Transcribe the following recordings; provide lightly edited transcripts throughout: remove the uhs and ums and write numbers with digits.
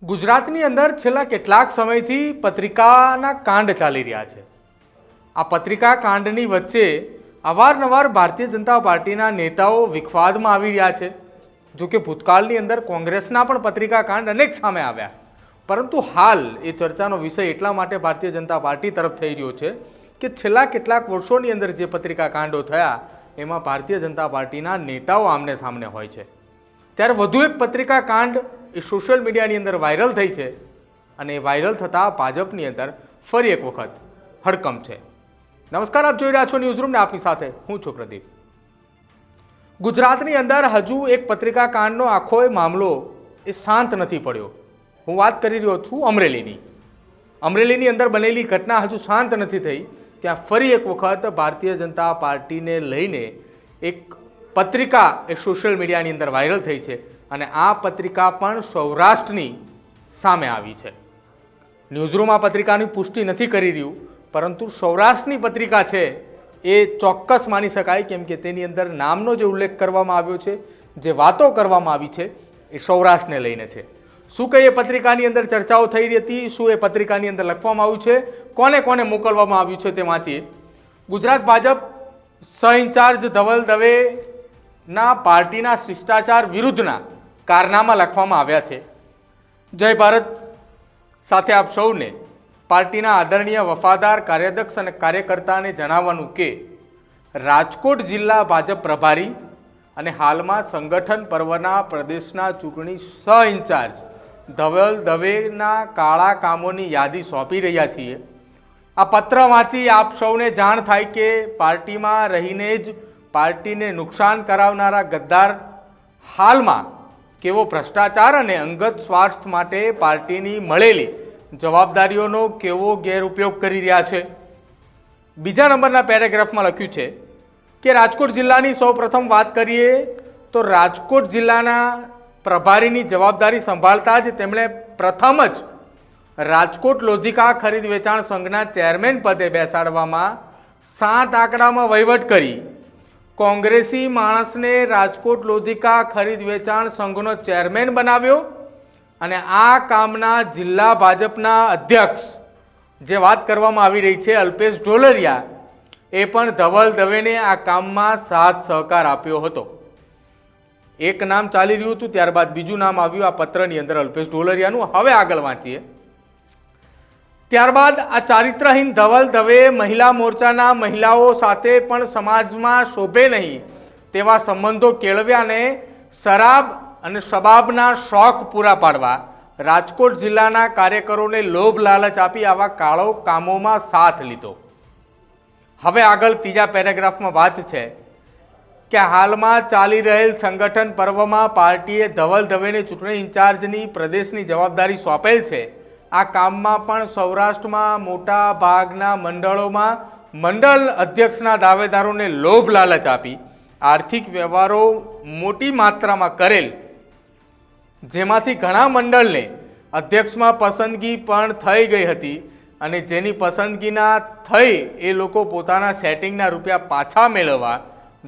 ગુજરાતની અંદર છેલ્લા કેટલાક સમયથી પત્રિકાના કાંડ ચાલી રહ્યા છે। આ પત્રિકા કાંડની વચ્ચે અવારનવાર ભારતીય જનતા પાર્ટીના નેતાઓ વિખવાદમાં આવી રહ્યા છે। જો કે ભૂતકાળની અંદર કોંગ્રેસના પણ પત્રિકા કાંડ અનેક સામે આવ્યા, પરંતુ હાલ એ ચર્ચાનો વિષય એટલા માટે ભારતીય જનતા પાર્ટી તરફ થઈ રહ્યો છે કે છેલ્લા કેટલાક વર્ષોની અંદર જે પત્રિકા કાંડો થયા એમાં ભારતીય જનતા પાર્ટીના નેતાઓ આમને સામને હોય છે। ત્યારે વધુ એક પત્રિકા કાંડ એ સોશિયલ મીડિયાની અંદર વાયરલ થઈ છે અને એ વાયરલ થતાં ભાજપની અંદર ફરી એક વખત હડકંપ છે। નમસ્કાર, આપ જોઈ રહ્યા છો ન્યૂઝરૂમ ને આપની સાથે હું છું પ્રદીપ। ગુજરાતની અંદર હજુ એક પત્રિકા કાંડનો આખો મામલો એ શાંત નથી પડ્યો। હું વાત કરી રહ્યો છું અમરેલીની અંદર બનેલી ઘટના હજુ શાંત નથી થઈ। ત્યાં ફરી એક વખત ભારતીય જનતા પાર્ટીને લઈને એક પત્રિકા એ સોશિયલ મીડિયાની અંદર વાયરલ થઈ છે અને આ પત્રિકા પણ સૌરાષ્ટ્રની સામે આવી છે। ન્યૂઝરૂમ આ પત્રિકાની પુષ્ટિ નથી કરી રહ્યું, પરંતુ સૌરાષ્ટ્રની પત્રિકા છે એ ચોક્કસ માની શકાય, કેમ કે તેની અંદર નામનો જે ઉલ્લેખ કરવામાં આવ્યો છે, જે વાતો કરવામાં આવી છે એ સૌરાષ્ટ્રને લઈને છે। શું કઈ એ પત્રિકાની અંદર ચર્ચાઓ થઈ રહી હતી, શું એ પત્રિકાની અંદર લખવામાં આવ્યું છે, કોને કોને મોકલવામાં આવ્યું છે તે વાંચીએ। ગુજરાત ભાજપ સહ ઇન્ચાર્જ ધવલ દવેના પાર્ટીના શિષ્ટાચાર વિરુદ્ધના કારનામા લખવામાં આવ્યા છે। જય ભારત સાથે આપ સૌને પાર્ટીના આદરણીય વફાદાર કાર્યાધ્યક્ષ અને કાર્યકર્તાને જણાવવાનું કે રાજકોટ જિલ્લા ભાજપ પ્રભારી અને હાલમાં સંગઠન પર્વના પ્રદેશના ચૂંટણી સહ ઇન્ચાર્જ ધવલ દવેના કાળા કામોની યાદી સોંપી રહ્યા છીએ। આ પત્ર વાંચી આપ સૌને જાણ થાય કે પાર્ટીમાં રહીને જ પાર્ટીને નુકસાન કરાવનારા ગદ્દાર હાલમાં કેવો ભ્રષ્ટાચાર અને અંગત સ્વાર્થ માટે પાર્ટીની મળેલી જવાબદારીઓનો કેવો ગેરઉપયોગ કરી રહ્યા છે। બીજા નંબરના પેરેગ્રાફમાં લખ્યું છે કે રાજકોટ જિલ્લાની સૌપ્રથમ વાત કરીએ તો રાજકોટ જિલ્લાના પ્રભારીની જવાબદારી સંભાળતા જ તેમણે પ્રથમ જ રાજકોટ લોધિકા ખરીદ વેચાણ સંઘના ચેરમેન પદે બેસાડવામાં 7 આંકડામાં વહીવટ કરી કોંગ્રેસી માણસને રાજકોટ લોધિકા ખરીદ વેચાણ સંઘનો ચેરમેન બનાવ્યો અને આ કામના જિલ્લા ભાજપના અધ્યક્ષ જે વાત કરવામાં આવી રહી છે અલ્પેશ ઢોલરિયા, એ પણ ધવલ દવેને આ કામમાં સાથ સહકાર આપ્યો હતો। એક નામ ચાલી રહ્યું હતું, ત્યારબાદ બીજું નામ આવ્યું આ પત્રની અંદર અલ્પેશ ઢોલરિયાનું। હવે આગળ વાંચીએ। ત્યારબાદ આ ચારિત્રહીન ધવલ દવે મહિલા મોરચાના મહિલાઓ સાથે પણ સમાજમાં શોભે નહીં તેવા સંબંધો કેળવ્યાને શરાબ અને શબાબના શોખ પૂરા પાડવા રાજકોટ જિલ્લાના કાર્યકરોને લોભ લાલચ આપી આવા કાળો કામોમાં સાથ લીધો। હવે આગળ ત્રીજા પેરેગ્રાફમાં વાત છે કે હાલમાં ચાલી રહેલ સંગઠન પર્વમાં પાર્ટીએ ધવલ દવેને ચૂંટણી ઇન્ચાર્જની પ્રદેશની જવાબદારી સોંપેલ છે। આ કામમાં પણ સૌરાષ્ટ્રમાં મોટા ભાગના મંડળોમાં મંડળ અધ્યક્ષના દાવેદારોને લોભ લાલચ આપી આર્થિક વ્યવહારો મોટી માત્રામાં કરેલ, જેમાંથી ઘણા મંડળને અધ્યક્ષમાં પસંદગી પણ થઈ ગઈ હતી અને જેની પસંદગીના થઈ એ લોકો પોતાના સેટિંગના રૂપિયા પાછા મેળવવા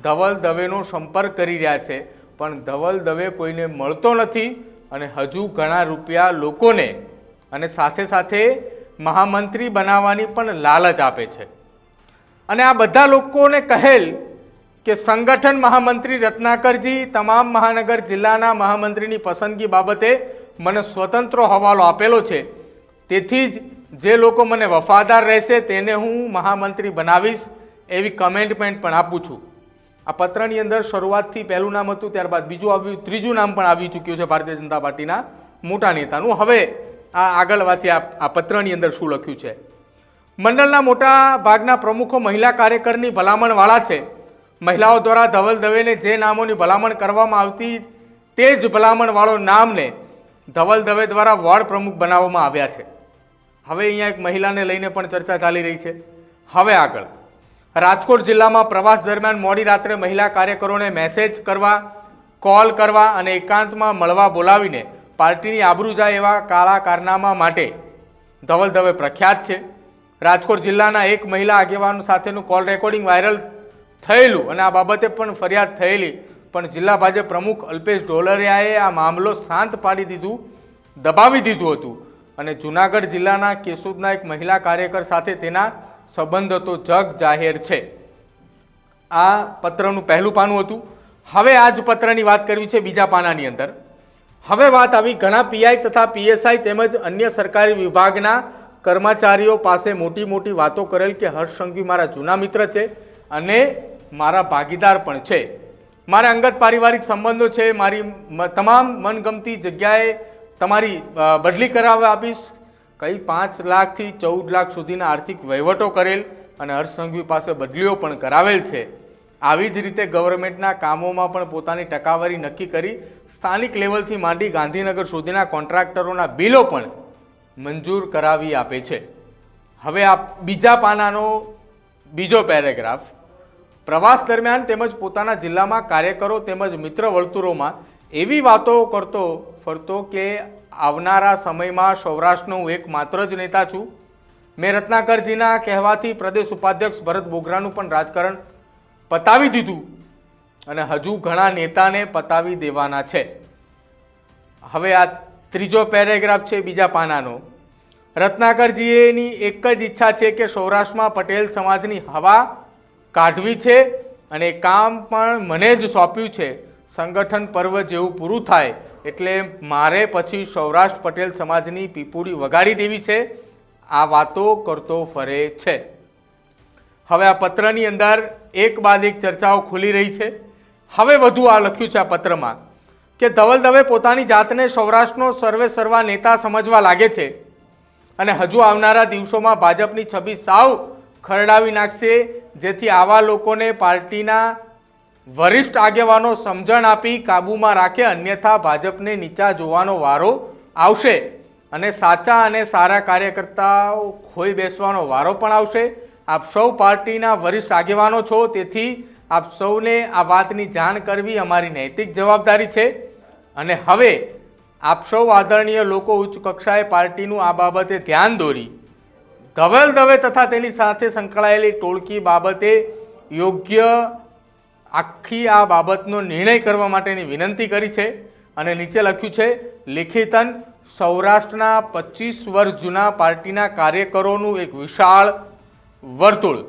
ધવલ દવેનો સંપર્ક કરી રહ્યા છે, પણ ધવલ દવે કોઈને મળતો નથી અને હજુ ઘણા રૂપિયા લોકોને અને સાથે સાથે મહામંત્રી બનાવવાની પણ લાલચ આપે છે। અને આ બધા લોકોને કહેલ કે સંગઠન મહામંત્રી રત્નાકરજી તમામ મહાનગર જિલ્લાના મહામંત્રીની પસંદગી બાબતે મને સ્વતંત્ર હવાલો આપેલો છે, તેથી જ જે લોકો મને વફાદાર રહેશે તેને હું મહામંત્રી બનાવીશ એવી કમેન્ટમેન્ટ પણ આપું છું। આ પત્રની અંદર શરૂઆતથી પહેલું નામ હતું, ત્યારબાદ બીજું આવ્યું, ત્રીજું નામ પણ આવી ચૂક્યું છે ભારતીય જનતા પાર્ટીના મોટા નેતાનું। હવે આ આગળ વાંચીએ આ પત્રની અંદર શું લખ્યું છે। મંડળના મોટા ભાગના પ્રમુખો મહિલા કાર્યકરની ભલામણવાળા છે। મહિલાઓ દ્વારા ધવલ દવેને જે નામોની ભલામણ કરવામાં આવતી તે જ ભલામણવાળો નામને ધવલ દવે દ્વારા વોર્ડ પ્રમુખ બનાવવામાં આવ્યા છે। હવે અહીંયા એક મહિલાને લઈને પણ ચર્ચા ચાલી રહી છે। હવે આગળ રાજકોટ જિલ્લામાં પ્રવાસ દરમિયાન મોડી રાત્રે મહિલા કાર્યકરોને મેસેજ કરવા, કોલ કરવા અને એકાંતમાં મળવા બોલાવીને પાર્ટીની આબરૂ જાય એવા કાળા કારનામા માટે ધવલ દવે પ્રખ્યાત છે। રાજકોટ જિલ્લાના એક મહિલા આગેવાનો સાથેનું કોલ રેકોર્ડિંગ વાયરલ થયેલું અને આ બાબતે પણ ફરિયાદ થયેલી, પણ જિલ્લા ભાજપ પ્રમુખ અલ્પેશ ઢોલરિયાએ આ મામલો શાંત પાડી દીધું દબાવી દીધું હતું અને જૂનાગઢ જિલ્લાના કેશોદના એક મહિલા કાર્યકર સાથે તેના સંબંધ તો જગ જાહેર છે. આ પત્રનું પહેલું પાનું હતું. હવે આ જ પત્રની વાત કરવી છે બીજા પાનાની અંદર. હવે વાત આવી ઘણા પીઆઈ તથા પીએસઆઈ તેમજ અન્ય સરકારી વિભાગના કર્મચારીઓ પાસે મોટી મોટી વાતો કરેલ કે હર્ષ સંઘવી મારા જૂના મિત્ર છે અને મારા ભાગીદાર પણ છે. મારા અંગત પારિવારિક સંબંધો છે. મારી તમામ મનગમતી જગ્યાએ તમારી બદલી કરાવવા આપીશ. કઈ 5 લાખથી 14 લાખ સુધીના આર્થિક વહીવટો કરેલ અને હર્ષ સંઘવી પાસે બદલીઓ પણ કરાવેલ છે. આવી જ રીતે ગવર્મેન્ટના કામોમાં પણ પોતાની ટકાવારી નક્કી કરી સ્થાનિક લેવલથી માંડી ગાંધીનગર સુધીના કોન્ટ્રાક્ટરોના બિલો પણ મંજૂર કરાવી આપે છે. હવે આ બીજા પાનાનો બીજો પેરેગ્રાફ. પ્રવાસ દરમિયાન તેમજ પોતાના જિલ્લામાં કાર્યકરો તેમજ મિત્ર વર્તુળોમાં એવી વાતો કરતો ફરતો કે આવનારા સમયમાં સૌરાષ્ટ્રનો હું એકમાત્ર જ નેતા છું. મેં રત્નાકરજીના કહેવાથી પ્રદેશ ઉપાધ્યક્ષ ભરત બોગરાનું પણ રાજકારણ પતાવી દીધું અને હજુ ઘણા નેતાને પતાવી દેવાના છે. હવે આ ત્રીજો પેરેગ્રાફ છે બીજા પાનાનો. રત્નાકરજીની એક જ ઈચ્છા છે કે સૌરાષ્ટ્રમાં પટેલ સમાજની હવા કાઢવી છે અને કામ પણ મને જ સોંપ્યું છે. સંગઠન પર્વ જેવું પૂરું થાય એટલે મારે પછી સૌરાષ્ટ્ર પટેલ સમાજની પીપુડી વગાડી દેવી છે. આ વાતો કરતો ફરે છે. હવે આ પત્રની અંદર એક બાદ એક ચર્ચાઓ ખુલી રહી છે. હવે વધુ આ લખ્યું છે આ પત્રમાં કે ધવલ દવે પોતાની જાતને સૌરાષ્ટ્રનો સર્વે સર્વા નેતા સમજવા લાગે છે અને હજુ આવનારા દિવસોમાં ભાજપની છબી સાવ ખરડાવી નાખશે, જેથી આવા લોકોને પાર્ટીના વરિષ્ઠ આગેવાનો સમજણ આપી કાબૂમાં રાખે, અન્યથા ભાજપને નીચા જોવાનો વારો આવશે અને સાચા અને સારા કાર્યકર્તાઓ ખોઈ બેસવાનો વારો પણ આવશે. આપ સૌ પાર્ટીના વરિષ્ઠ આગેવાનો છો, તેથી આપ સૌને આ વાતની જાણ કરવી અમારી નૈતિક જવાબદારી છે અને હવે આપ સૌ આદરણીય લોકો ઉચ્ચ કક્ષાએ પાર્ટીનું આ બાબતે ધ્યાન દોરી ધવલ દવે તથા તેની સાથે સંકળાયેલી ટોળકી બાબતે યોગ્ય આખી આ બાબતનો નિર્ણય કરવા માટેની વિનંતી કરી છે. અને નીચે લખ્યું છે લિખિતન સૌરાષ્ટ્રના 25 વર્ષ જૂના પાર્ટીના કાર્યકરોનું એક વિશાળ વર્તુળ.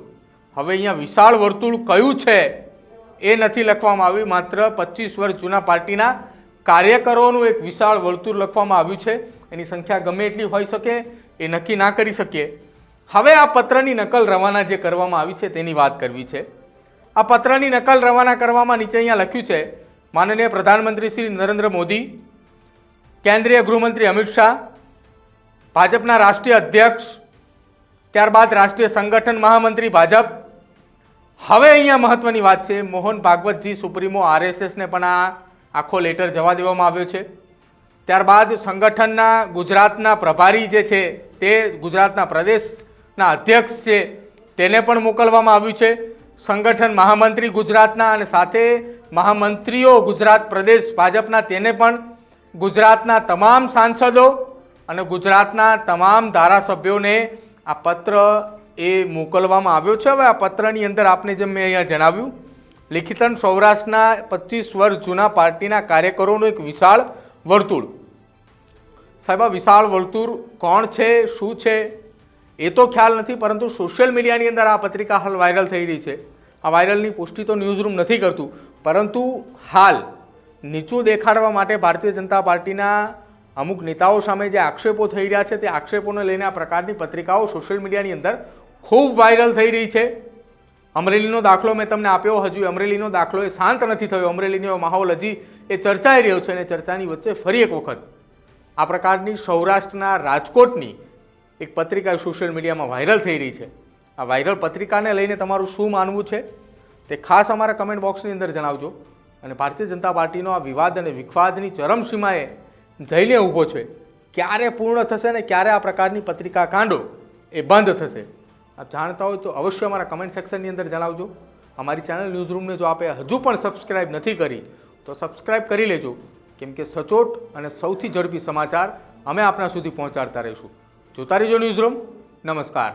હવે અહીંયા વિશાળ વર્તુળ કયું છે એ નથી લખવામાં આવ્યું, માત્ર 25 વર્ષ જૂના પાર્ટીના કાર્યકરોનું એક વિશાળ વર્તુળ લખવામાં આવ્યું છે. એની સંખ્યા ગમે એટલી હોઈ શકે એ નક્કી ના કરી શકીએ. હવે આ પત્રની નકલ રવાના જે કરવામાં આવી છે તેની વાત કરવી છે. આ પત્રની નકલ રવાના કરવામાં નીચે અહીંયા લખ્યું છે માનનીય પ્રધાનમંત્રી શ્રી નરેન્દ્ર મોદી, કેન્દ્રીય ગૃહમંત્રી અમિત શાહ, ભાજપના રાષ્ટ્રીય અધ્યક્ષ, ત્યારબાદ રાષ્ટ્રીય સંગઠન મહામંત્રી ભાજપ. હવે અહીંયા મહત્વની વાત છે મોહન ભાગવતજી સુપ્રીમો આરએસએસને પણ આ આખો લેટર જવા દેવામાં આવ્યો છે. ત્યારબાદ સંગઠનના ગુજરાતના પ્રભારી જે છે તે ગુજરાતના પ્રદેશના અધ્યક્ષ છે તેને પણ મોકલવામાં આવ્યું છે. સંગઠન મહામંત્રી ગુજરાતના અને સાથે મહામંત્રીઓ ગુજરાત પ્રદેશ ભાજપના તેને પણ ગુજરાતના તમામ સાંસદો અને ગુજરાતના તમામ ધારાસભ્યોને આ પત્ર એ મોકલવામાં આવ્યો છે. હવે આ પત્રની અંદર આપને જેમ મેં અહીંયા જણાવ્યું લિખિતન સૌરાષ્ટ્રના 25 વર્ષ જૂના પાર્ટીના કાર્યકરોનું એક વિશાળ વર્તુળ. સાહેબ આ વિશાળ વર્તુળ કોણ છે શું છે એ તો ખ્યાલ નથી, પરંતુ સોશિયલ મીડિયાની અંદર આ પત્રિકા હાલ વાયરલ થઈ રહી છે. આ વાયરલની પુષ્ટિ તો ન્યૂઝરૂમ નથી કરતું, પરંતુ હાલ નીચું દેખાડવા માટે ભારતીય જનતા પાર્ટીના અમુક નેતાઓ સામે જે આક્ષેપો થઈ રહ્યા છે તે આક્ષેપોને લઈને આ પ્રકારની પત્રિકાઓ સોશિયલ મીડિયાની અંદર ખૂબ વાયરલ થઈ રહી છે. અમરેલીનો દાખલો મેં તમને આપ્યો, હજુ અમરેલીનો દાખલો એ શાંત નથી થયો. અમરેલીનો માહોલ હજી એ ચર્ચાઈ રહ્યો છે અને ચર્ચાની વચ્ચે ફરી એક વખત આ પ્રકારની સૌરાષ્ટ્રના રાજકોટની એક પત્રિકા સોશિયલ મીડિયામાં વાયરલ થઈ રહી છે. આ વાયરલ પત્રિકાને લઈને તમારું શું માનવું છે તે ખાસ અમારા કમેન્ટ બોક્સની અંદર જણાવજો. અને ભારતીય જનતા પાર્ટીનો આ વિવાદ અને વિખવાદની ચરમસીમાએ જઈને ઊભો છે. ક્યારે પૂર્ણ થશે ને ક્યારે આ પ્રકારની પત્રિકા કાંડો એ બંધ થશે આપ જાણતા હોય તો અવશ્ય અમારા કમેન્ટ સેક્શનની અંદર જણાવજો. અમારી ચેનલ ન્યૂઝરૂમને જો આપે હજુ પણ સબસ્ક્રાઇબ નથી કરી તો સબસ્ક્રાઇબ કરી લેજો, કેમ કે સચોટ અને સૌથી ઝડપી સમાચાર અમે આપના સુધી પહોંચાડતા રહીશું. જોતા રહેજો ન્યૂઝરૂમ. નમસ્કાર.